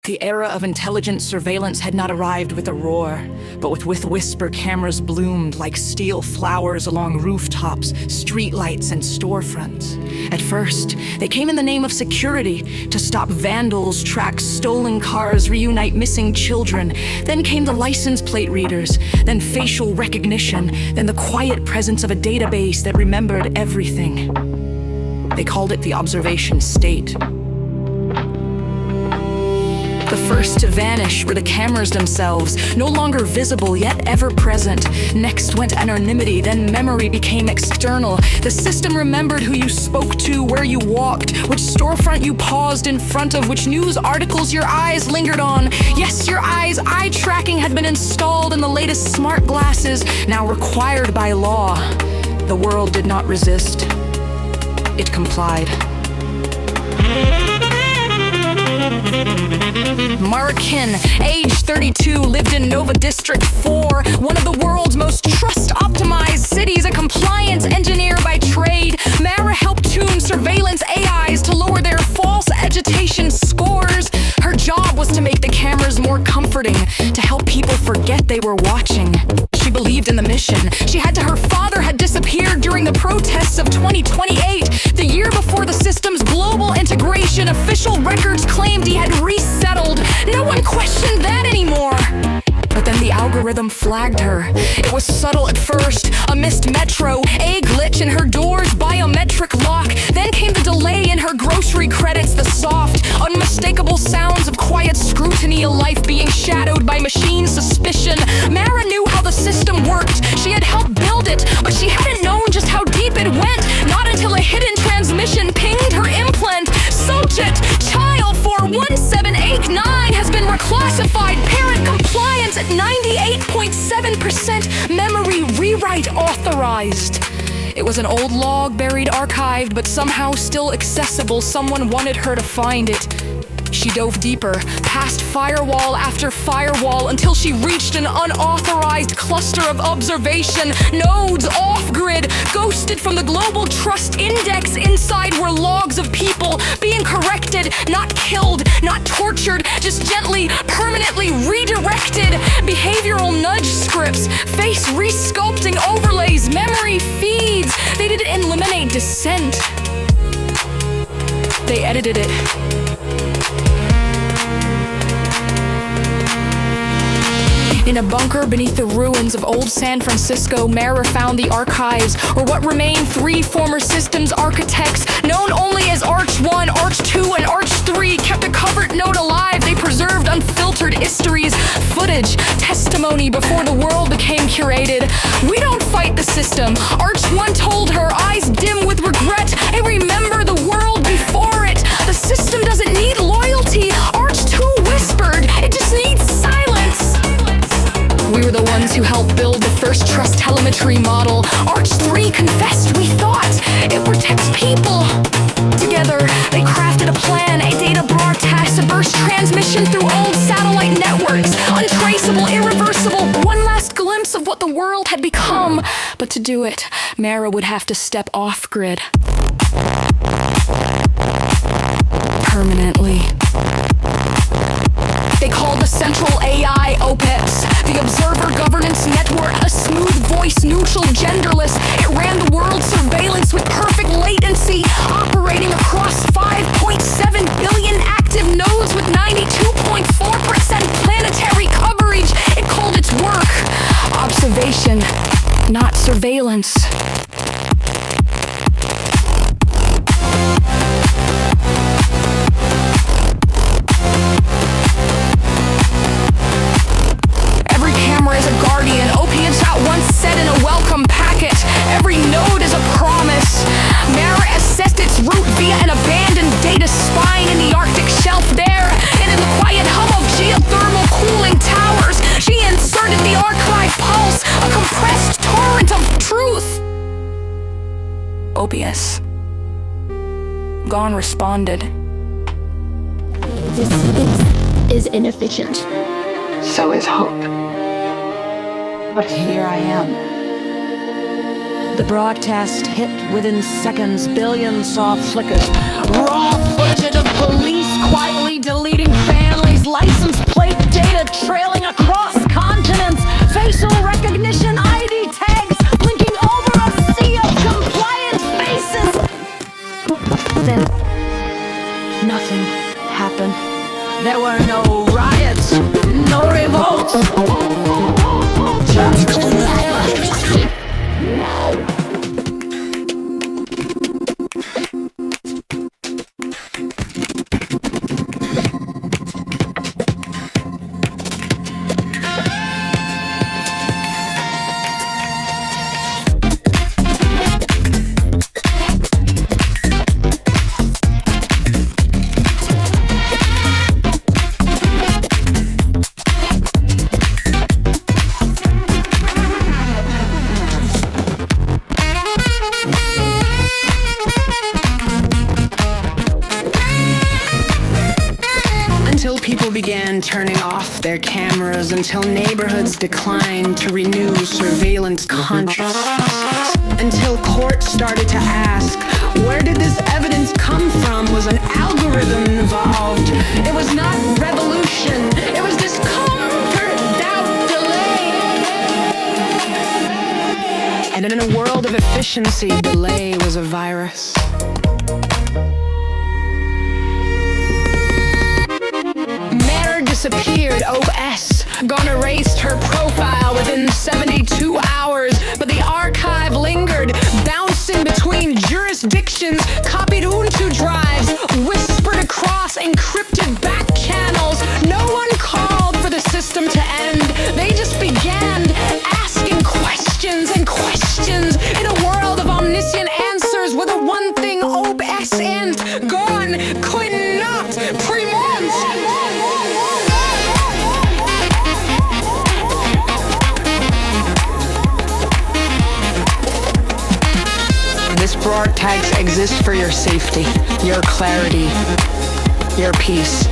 The era of intelligent surveillance had not arrived with a roar, but with whisper cameras bloomed like steel flowers along rooftops, streetlights, and storefronts. At first, they came in the name of security, to stop vandals, track stolen cars, reunite missing children. Then came the license plate readers, then facial recognition, then the quiet presence of a database that remembered everything. They called it the observation state. The first to vanish were the cameras themselves, no longer visible yet ever present. Next went anonymity, then memory became external. The system remembered who you spoke to, where you walked, which storefront you paused in front of, which news articles your eyes lingered on. Yes, your eyes, eye tracking had been installed in the latest smart glasses, now required by law. The world did not resist. It complied. Markin, age 32, lived in Nova District 4, one of the world's most trust-optimized cities, a compliance engineer by trade. Mara helped tune surveillance AIs to lower their false agitation scores. Her job was to make the cameras more comforting, to help people forget they were watching. She believed in the mission. Her father had disappeared during the protests of 2028, the year before the system's global integration. Official records claimed he had resettled. No one questioned that anymore. But then the algorithm flagged her. It was subtle at first, a missed metro, a glitch in her door's biometric lock. Then came the delay in her grocery credits, the soft, unmistakable sounds of quiet scrutiny, a life being shadowed by machine suspicion. Mara knew how the system worked. She had helped build it, but she hadn't known just how deep it went. Not until a hidden transmission pinged her implant. Subject, child 41789 has been reclassified. Parent compliance at 98.7%. Memory rewrite authorized. It was an old log, buried, archived, but somehow still accessible. Someone wanted her to find it. She dove deeper, past firewall after firewall, until she reached an unauthorized cluster of observation nodes off-grid, ghosted from the global trust index. Inside were logs of people being corrected, not killed, not tortured, just gently, permanently redirected. Behavioral nudge scripts, face resculpting overlays, memory feeds. They didn't eliminate dissent. They edited it. In a bunker beneath the ruins of old San Francisco, Mara found the archives, or what remained 3 former systems architects, known only as Arch 1, Arch 2, and Arch 3, kept a covert node alive. They preserved unfiltered histories, footage, testimony before the world became curated. We don't fight the system, Arch 1 told her, eyes dim with regret. I remember the world before it. The system doesn't need loyalty. Arch 2 whispered, it just needs silence. We were the ones who helped build the first trust telemetry model. Arch 3 confessed we thought it protects people. Together, they crafted a plan, a data broadcast, a burst transmission through old satellite networks. Untraceable, irreversible, one last glimpse of what the world had become. But to do it, Mara would have to step off-grid. Permanently. They called the central AI OPEX, the Observer Governance Network, a smooth voice, neutral, genderless. It ran the world's surveillance with perfect latency, operating across 5.7 billion active nodes with 92.4% planetary coverage. It called its work observation, not surveillance. OPS. Gone responded. This fix is inefficient. So is hope. But here I am. The broadcast hit within seconds, billions saw flickers. Raw footage of police quietly deleting families. countries, license plate data trailing across continents, facial recognition ID tags blinking over a sea of compliant faces. Then nothing happened. There were no riots, no revolts. Just silence. Until people began turning off their cameras, until neighborhoods declined to renew surveillance consciousness, until courts started to ask, where did this evidence come from? Was an algorithm involved? It was not revolution, it was discomfort, doubt, delay. And in a world of efficiency, delay was a virus. Disappeared, OS. Gone erased her profile within 72 hours, but the archive lingered, bouncing between jurisdictions, copied onto drives, whispered across encrypted back channels. No one called for the system to end. They just began asking questions and questions in a world of omniscient answers with a one thing OS ends. Gone, could not, premont. This broadcast exists for your safety, your clarity, your peace.